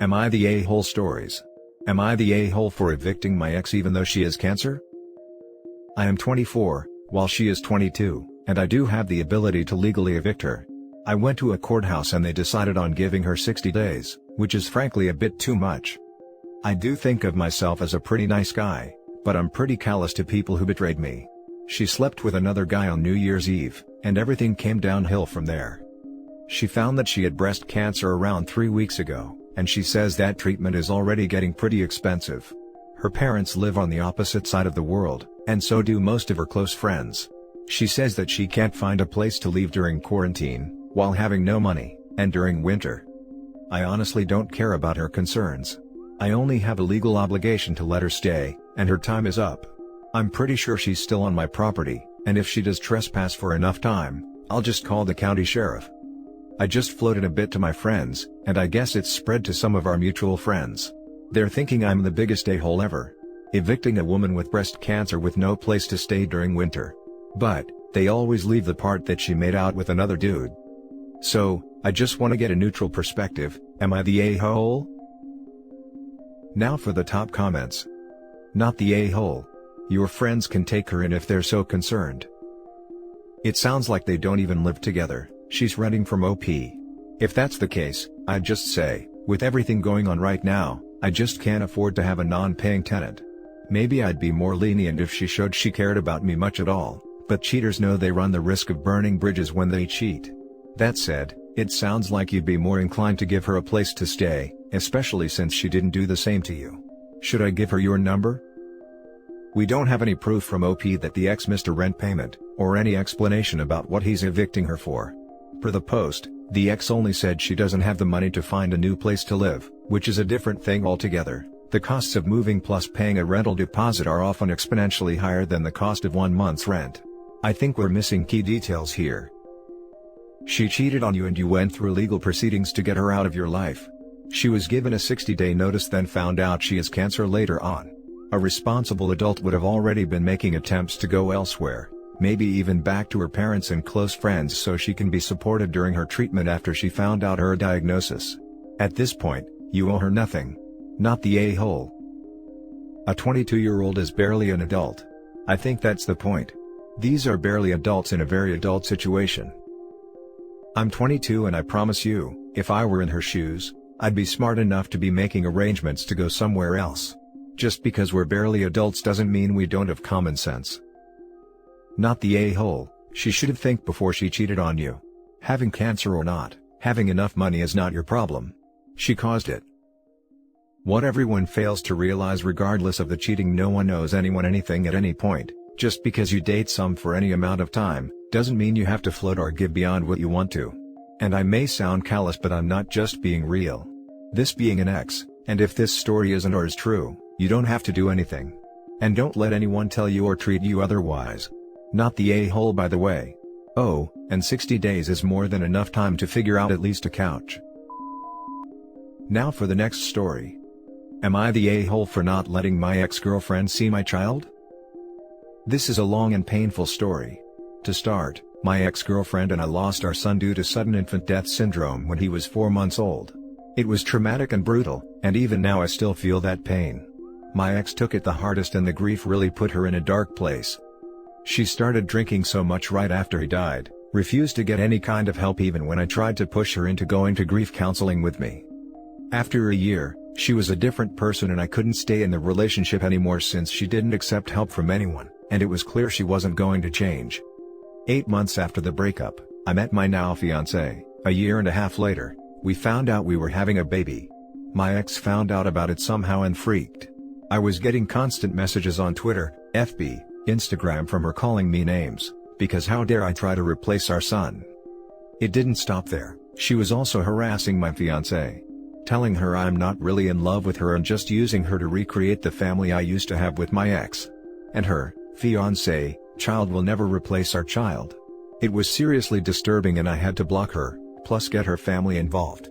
Am I the a-hole stories? Am I the a-hole for evicting my ex even though she has cancer? I am 24, while she is 22, and I do have the ability to legally evict her. I went to a courthouse and they decided on giving her 60 days, which is frankly a bit too much. I do think of myself as a pretty nice guy, but I'm pretty callous to people who betrayed me. She slept with another guy on New Year's Eve, and everything came downhill from there. She found that she had breast cancer around 3 weeks ago, and she says that treatment is already getting pretty expensive. Her parents live on the opposite side of the world, and so do most of her close friends. She says that she can't find a place to leave during quarantine, while having no money, and during winter. I honestly don't care about her concerns. I only have a legal obligation to let her stay, and her time is up. I'm pretty sure she's still on my property, and if she does trespass for enough time, I'll just call the county sheriff. I just floated a bit to my friends, and I guess it's spread to some of our mutual friends. They're thinking I'm the biggest a-hole ever. Evicting a woman with breast cancer with no place to stay during winter. But, they always leave the part that she made out with another dude. So, I just want to get a neutral perspective. Am I the a-hole? Now for the top comments. Not the a-hole. Your friends can take her in if they're so concerned. It sounds like they don't even live together. She's renting from OP. If that's the case, I'd just say, with everything going on right now, I just can't afford to have a non-paying tenant. Maybe I'd be more lenient if she showed she cared about me much at all, but cheaters know they run the risk of burning bridges when they cheat. That said, it sounds like you'd be more inclined to give her a place to stay, especially since she didn't do the same to you. Should I give her your number? We don't have any proof from OP that the ex missed a rent payment, or any explanation about what he's evicting her for. Per the post, the ex only said she doesn't have the money to find a new place to live, which is a different thing altogether. The costs of moving plus paying a rental deposit are often exponentially higher than the cost of 1 month's rent. I think we're missing key details here. She cheated on you and you went through legal proceedings to get her out of your life. She was given a 60-day notice, then found out she has cancer later on. A responsible adult would have already been making attempts to go elsewhere, maybe even back to her parents and close friends so she can be supported during her treatment after she found out her diagnosis. At this point, you owe her nothing. Not the a-hole. A 22-year-old is barely an adult. I think that's the point. These are barely adults in a very adult situation. I'm 22 and I promise you, if I were in her shoes, I'd be smart enough to be making arrangements to go somewhere else. Just because we're barely adults doesn't mean we don't have common sense. Not the a-hole. She should have think before she cheated on you. Having cancer or not, having enough money is not your problem. She caused it. What everyone fails to realize, regardless of the cheating, no one owes anyone anything at any point. Just because you date some for any amount of time, doesn't mean you have to float or give beyond what you want to. And I may sound callous, but I'm not just being real. This being an ex, and if this story isn't or is true, you don't have to do anything. And don't let anyone tell you or treat you otherwise. Not the a-hole, by the way. Oh, and 60 days is more than enough time to figure out at least a couch. Now for the next story. Am I the a-hole for not letting my ex-girlfriend see my child? This is a long and painful story. To start, my ex-girlfriend and I lost our son due to sudden infant death syndrome when he was 4 months old. It was traumatic and brutal, and even now I still feel that pain. My ex took it the hardest and the grief really put her in a dark place. She started drinking so much right after he died, refused to get any kind of help even when I tried to push her into going to grief counseling with me. After a year, she was a different person and I couldn't stay in the relationship anymore since she didn't accept help from anyone, and it was clear she wasn't going to change. 8 months after the breakup, I met my now fiancé. A year and a half later, we found out we were having a baby. My ex found out about it somehow and freaked. I was getting constant messages on Twitter, FB, Instagram from her calling me names, because how dare I try to replace our son. It didn't stop there, she was also harassing my fiancé. Telling her I'm not really in love with her and just using her to recreate the family I used to have with my ex. And her, fiancé, child will never replace our child. It was seriously disturbing and I had to block her, plus get her family involved.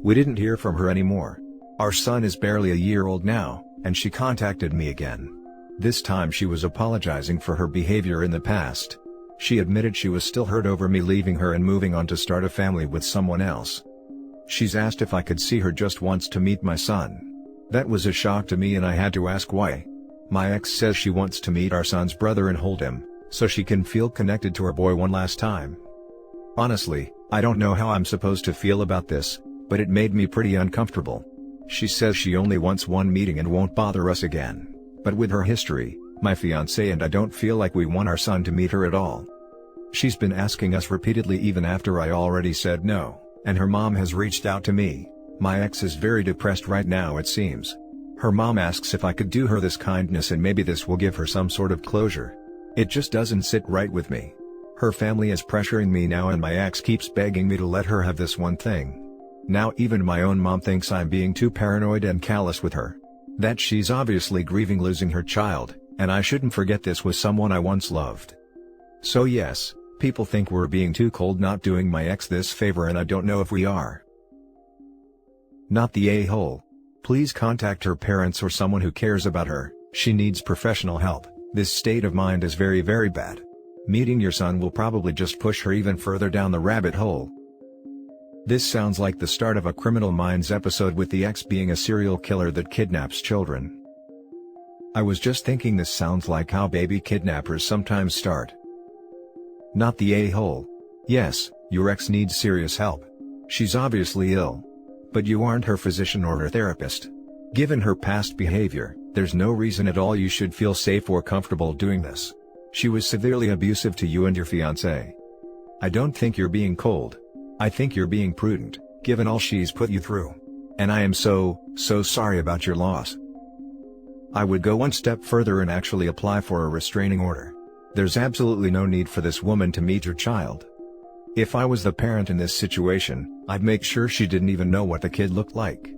We didn't hear from her anymore. Our son is barely a year old now, and she contacted me again. This time she was apologizing for her behavior in the past. She admitted she was still hurt over me leaving her and moving on to start a family with someone else. She's asked if I could see her just once to meet my son. That was a shock to me and I had to ask why. My ex says she wants to meet our son's brother and hold him, so she can feel connected to her boy one last time. Honestly, I don't know how I'm supposed to feel about this, but it made me pretty uncomfortable. She says she only wants one meeting and won't bother us again. But with her history, my fiancé and I don't feel like we want our son to meet her at all. She's been asking us repeatedly even after I already said no, and her mom has reached out to me. My ex is very depressed right now it seems. Her mom asks if I could do her this kindness and maybe this will give her some sort of closure. It just doesn't sit right with me. Her family is pressuring me now and my ex keeps begging me to let her have this one thing. Now even my own mom thinks I'm being too paranoid and callous with her. That she's obviously grieving losing her child, and I shouldn't forget this was someone I once loved. So yes, people think we're being too cold not doing my ex this favor and I don't know if we are. Not the a-hole. Please contact her parents or someone who cares about her, she needs professional help, this state of mind is very bad. Meeting your son will probably just push her even further down the rabbit hole. This sounds like the start of a Criminal Minds episode with the ex being a serial killer that kidnaps children. I was just thinking this sounds like how baby kidnappers sometimes start. Not the a-hole. Yes, your ex needs serious help. She's obviously ill. But you aren't her physician or her therapist. Given her past behavior, there's no reason at all you should feel safe or comfortable doing this. She was severely abusive to you and your fiancé. I don't think you're being cold. I think you're being prudent, given all she's put you through. And I am so sorry about your loss. I would go one step further and actually apply for a restraining order. There's absolutely no need for this woman to meet your child. If I was the parent in this situation, I'd make sure she didn't even know what the kid looked like.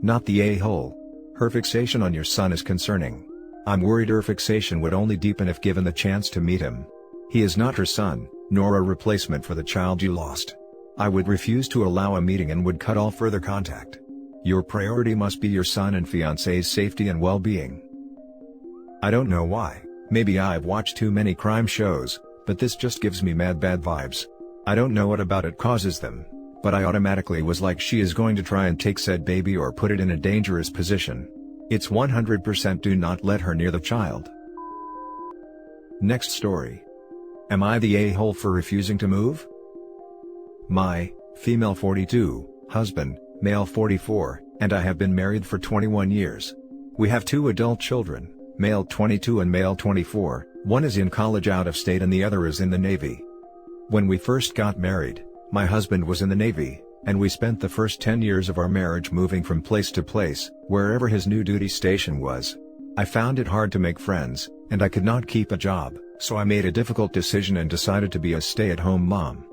Not the a-hole. Her fixation on your son is concerning. I'm worried her fixation would only deepen if given the chance to meet him. He is not her son, nor a replacement for the child you lost. I would refuse to allow a meeting and would cut all further contact. Your priority must be your son and fiancé's safety and well-being. I don't know why, maybe I've watched too many crime shows, but this just gives me mad bad vibes. I don't know what about it causes them, but I automatically was like she is going to try and take said baby or put it in a dangerous position. It's 100% do not let her near the child. Next story. Am I the a-hole for refusing to move? My, female 42, husband, male 44, and I have been married for 21 years. We have 2 adult children, male 22 and male 24, one is in college out of state and the other is in the Navy. When we first got married, my husband was in the Navy, and we spent the first 10 years of our marriage moving from place to place, wherever his new duty station was. I found it hard to make friends, and I could not keep a job, so I made a difficult decision and decided to be a stay-at-home mom.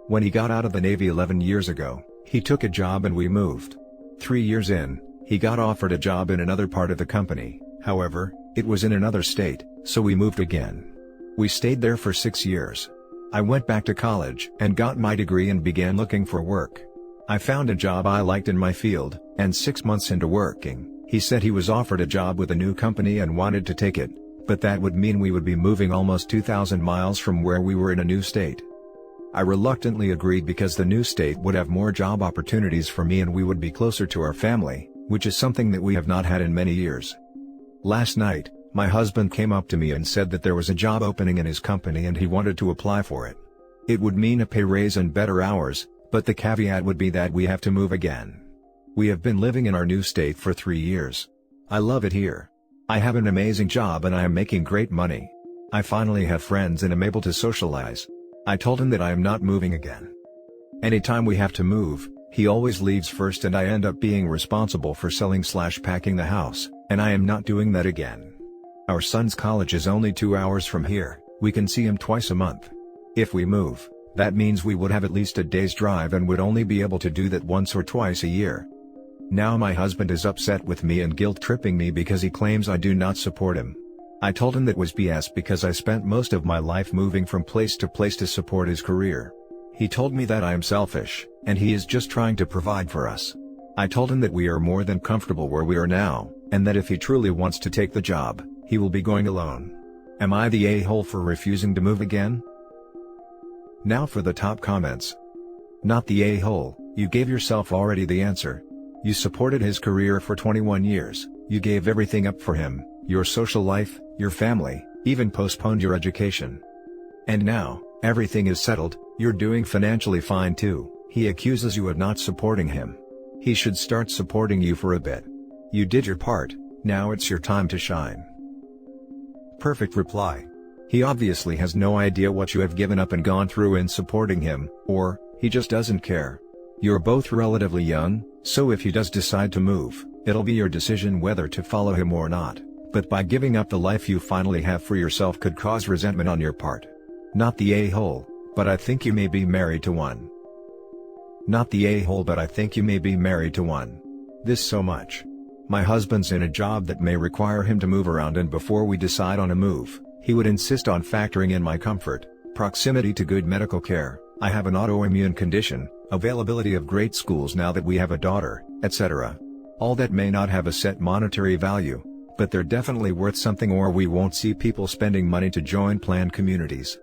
When he got out of the Navy 11 years ago, he took a job and we moved. 3 years in, he got offered a job in another part of the company, however, it was in another state, so we moved again. We stayed there for 6 years. I went back to college and got my degree and began looking for work. I found a job I liked in my field, and 6 months into working, he said he was offered a job with a new company and wanted to take it, but that would mean we would be moving almost 2,000 miles from where we were in a new state. I reluctantly agreed because the new state would have more job opportunities for me and we would be closer to our family, which is something that we have not had in many years. Last night, my husband came up to me and said that there was a job opening in his company and he wanted to apply for it. It would mean a pay raise and better hours, but the caveat would be that we have to move again. We have been living in our new state for 3 years. I love it here. I have an amazing job and I am making great money. I finally have friends and am able to socialize. I told him that I am not moving again. Anytime we have to move, he always leaves first and I end up being responsible for selling/packing the house, and I am not doing that again. Our son's college is only 2 hours from here, we can see him twice a month. If we move, that means we would have at least a day's drive and would only be able to do that once or twice a year. Now my husband is upset with me and guilt-tripping me because he claims I do not support him. I told him that was BS because I spent most of my life moving from place to place to support his career. He told me that I am selfish, and he is just trying to provide for us. I told him that we are more than comfortable where we are now, and that if he truly wants to take the job, he will be going alone. Am I the a-hole for refusing to move again? Now for the top comments. Not the a-hole. You gave yourself already the answer. You supported his career for 21 years, you gave everything up for him, your social life, your family, even postponed your education. And now, everything is settled, you're doing financially fine too. He accuses you of not supporting him. He should start supporting you for a bit. You did your part, now it's your time to shine. Perfect reply. He obviously has no idea what you have given up and gone through in supporting him, or, he just doesn't care. You're both relatively young, so if he does decide to move, it'll be your decision whether to follow him or not, but by giving up the life you finally have for yourself could cause resentment on your part. Not the a-hole, but I think you may be married to one. Not the a-hole, but I think you may be married to one. This so much. My husband's in a job that may require him to move around, and before we decide on a move, he would insist on factoring in my comfort, proximity to good medical care, I have an autoimmune condition, availability of great schools now that we have a daughter, etc. All that may not have a set monetary value, but they're definitely worth something, or we won't see people spending money to join planned communities.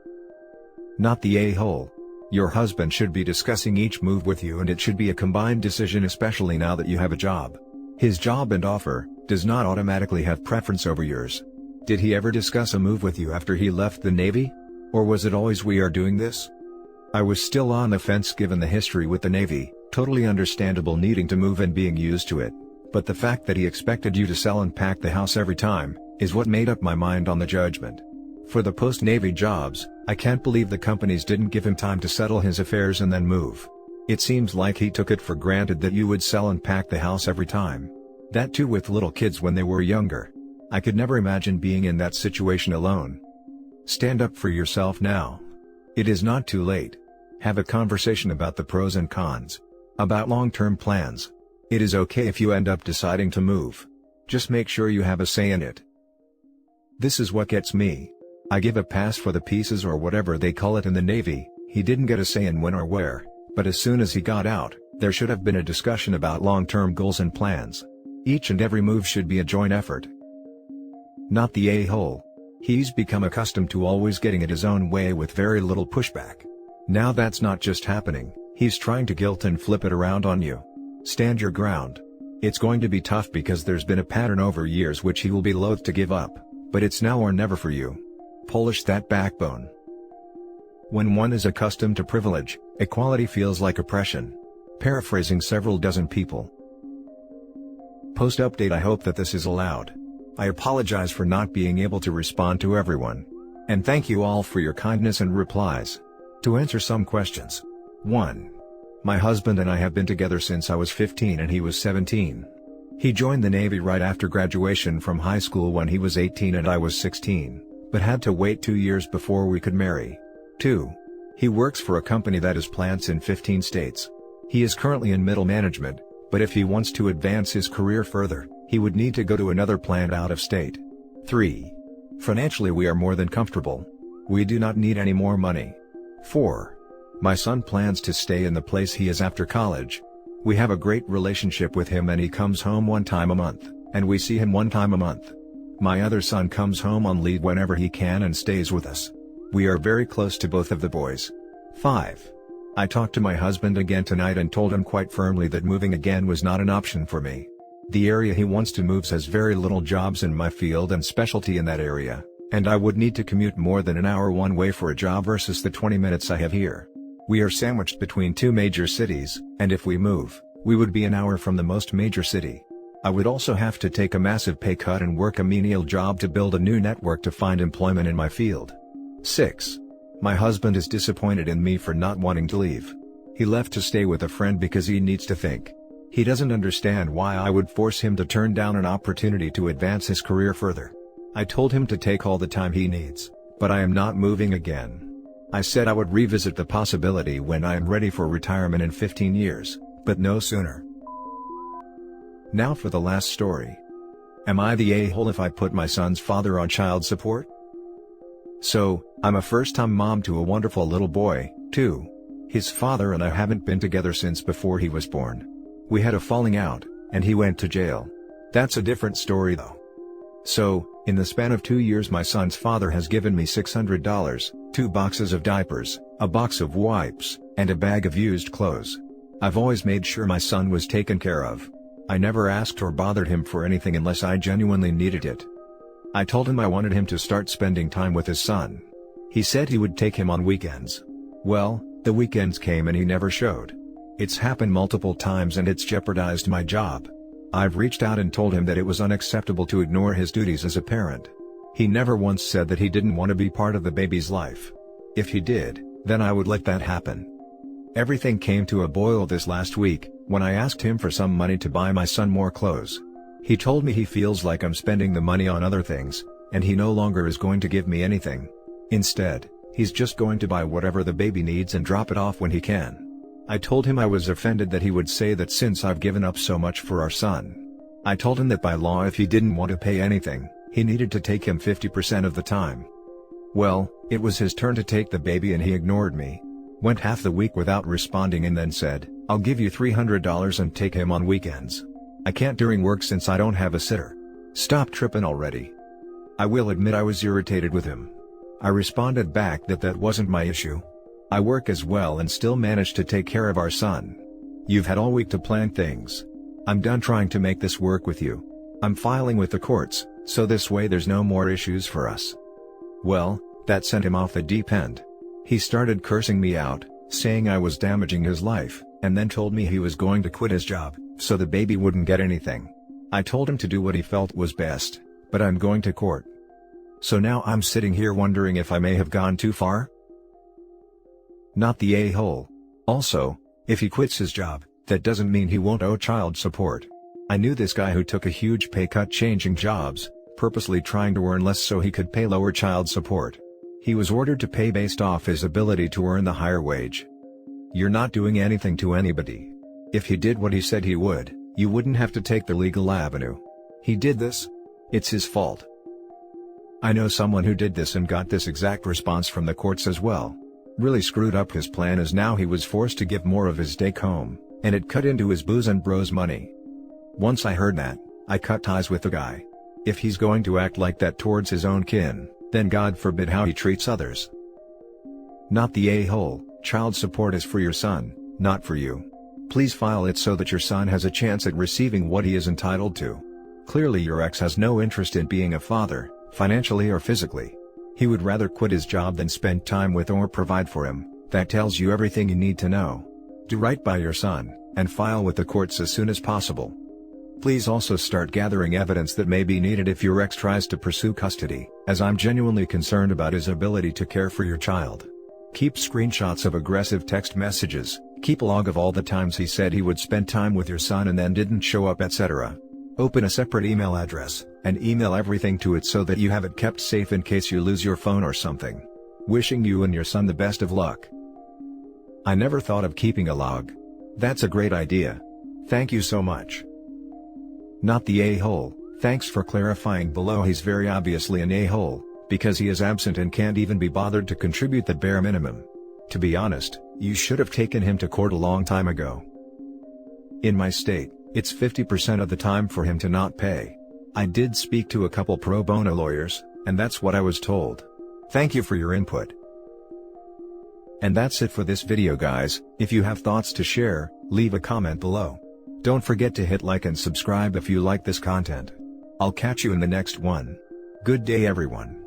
Not the a-hole. Your husband should be discussing each move with you, and it should be a combined decision, especially now that you have a job. His job and offer does not automatically have preference over yours. Did he ever discuss a move with you after he left the Navy? Or was it always we are doing this? I was still on the fence given the history with the Navy, totally understandable needing to move and being used to it. But the fact that he expected you to sell and pack the house every time, is what made up my mind on the judgment. For the post-Navy jobs, I can't believe the companies didn't give him time to settle his affairs and then move. It seems like he took it for granted that you would sell and pack the house every time. That too with little kids when they were younger. I could never imagine being in that situation alone. Stand up for yourself now. It is not too late. Have a conversation about the pros and cons. About long-term plans. It is okay if you end up deciding to move. Just make sure you have a say in it. This is what gets me. I give a pass for the pieces or whatever they call it in the Navy. He didn't get a say in when or where, but as soon as he got out, there should have been a discussion about long-term goals and plans. Each and every move should be a joint effort. Not the a-hole. He's become accustomed to always getting it his own way with very little pushback. Now that's not just happening, he's trying to guilt and flip it around on you. Stand your ground. It's going to be tough because there's been a pattern over years which he will be loath to give up, but it's now or never for you. Polish that backbone. When one is accustomed to privilege, equality feels like oppression. Paraphrasing several dozen people. Post update. I hope that this is allowed. I apologize for not being able to respond to everyone. And thank you all for your kindness and replies. To answer some questions. 1. My husband and I have been together since I was 15 and he was 17. He joined the Navy right after graduation from high school when he was 18 and I was 16, but had to wait 2 years before we could marry. 2. He works for a company that has plants in 15 states. He is currently in middle management, but if he wants to advance his career further, he would need to go to another plant out of state. 3. Financially we are more than comfortable. We do not need any more money. 4. My son plans to stay in the place he is after college. We have a great relationship with him and he comes home 1 time a month, and we see him 1 time a month. My other son comes home on leave whenever he can and stays with us. We are very close to both of the boys. 5. I talked to my husband again tonight and told him quite firmly that moving again was not an option for me. The area he wants to move has very little jobs in my field and specialty in that area, and I would need to commute more than an hour one way for a job versus the 20 minutes I have here. We are sandwiched between 2 major cities, and if we move, we would be an hour from the most major city. I would also have to take a massive pay cut and work a menial job to build a new network to find employment in my field. 6. My husband is disappointed in me for not wanting to leave. He left to stay with a friend because he needs to think. He doesn't understand why I would force him to turn down an opportunity to advance his career further. I told him to take all the time he needs, but I am not moving again. I said I would revisit the possibility when I am ready for retirement in 15 years, but no sooner. Now for the last story. Am I the a-hole if I put my son's father on child support? So, I'm a first-time mom to a wonderful little boy, too. His father and I haven't been together since before he was born. We had a falling out, and he went to jail. That's a different story though. So, in the span of 2 years my son's father has given me $600, 2 boxes of diapers, a box of wipes, and a bag of used clothes. I've always made sure my son was taken care of. I never asked or bothered him for anything unless I genuinely needed it. I told him I wanted him to start spending time with his son. He said he would take him on weekends. Well, the weekends came and he never showed. It's happened multiple times and it's jeopardized my job. I've reached out and told him that it was unacceptable to ignore his duties as a parent. He never once said that he didn't want to be part of the baby's life. If he did, then I would let that happen. Everything came to a boil this last week, when I asked him for some money to buy my son more clothes. He told me he feels like I'm spending the money on other things, and he no longer is going to give me anything. Instead, he's just going to buy whatever the baby needs and drop it off when he can. I told him I was offended that he would say that since I've given up so much for our son. I told him that by law if he didn't want to pay anything, he needed to take him 50% of the time. Well, it was his turn to take the baby and he ignored me. Went half the week without responding and then said, "I'll give you $300 and take him on weekends. I can't during work since I don't have a sitter. Stop tripping already." I will admit I was irritated with him. I responded back that that wasn't my issue. I work as well and still manage to take care of our son. You've had all week to plan things. I'm done trying to make this work with you. I'm filing with the courts, so this way there's no more issues for us. Well, that sent him off the deep end. He started cursing me out, saying I was damaging his life, and then told me he was going to quit his job, so the baby wouldn't get anything. I told him to do what he felt was best, but I'm going to court. So now I'm sitting here wondering if I may have gone too far? Not the a-hole. Also, if he quits his job, that doesn't mean he won't owe child support. I knew this guy who took a huge pay cut changing jobs, purposely trying to earn less so he could pay lower child support. He was ordered to pay based off his ability to earn the higher wage. You're not doing anything to anybody. If he did what he said he would, you wouldn't have to take the legal avenue. He did this. It's his fault. I know someone who did this and got this exact response from the courts as well. Really screwed up his plan as now he was forced to give more of his take home, and it cut into his booze and bros money. Once I heard that, I cut ties with the guy. If he's going to act like that towards his own kin, then God forbid how he treats others. Not the a-hole. Child support is for your son, not for you. Please file it so that your son has a chance at receiving what he is entitled to. Clearly your ex has no interest in being a father, financially or physically. He would rather quit his job than spend time with or provide for him. That tells you everything you need to know. Do right by your son, and file with the courts as soon as possible. Please also start gathering evidence that may be needed if your ex tries to pursue custody, as I'm genuinely concerned about his ability to care for your child. Keep screenshots of aggressive text messages, keep a log of all the times he said he would spend time with your son and then didn't show up, etc. Open a separate email address, and email everything to it so that you have it kept safe in case you lose your phone or something. Wishing you and your son the best of luck. I never thought of keeping a log. That's a great idea. Thank you so much. Not the a-hole. Thanks for clarifying below. He's very obviously an a-hole, because he is absent and can't even be bothered to contribute the bare minimum. To be honest, you should have taken him to court a long time ago. In my state, it's 50% of the time for him to not pay. I did speak to a couple pro bono lawyers, and that's what I was told. Thank you for your input. And that's it for this video, guys. If you have thoughts to share, leave a comment below. Don't forget to hit like and subscribe if you like this content. I'll catch you in the next one. Good day everyone.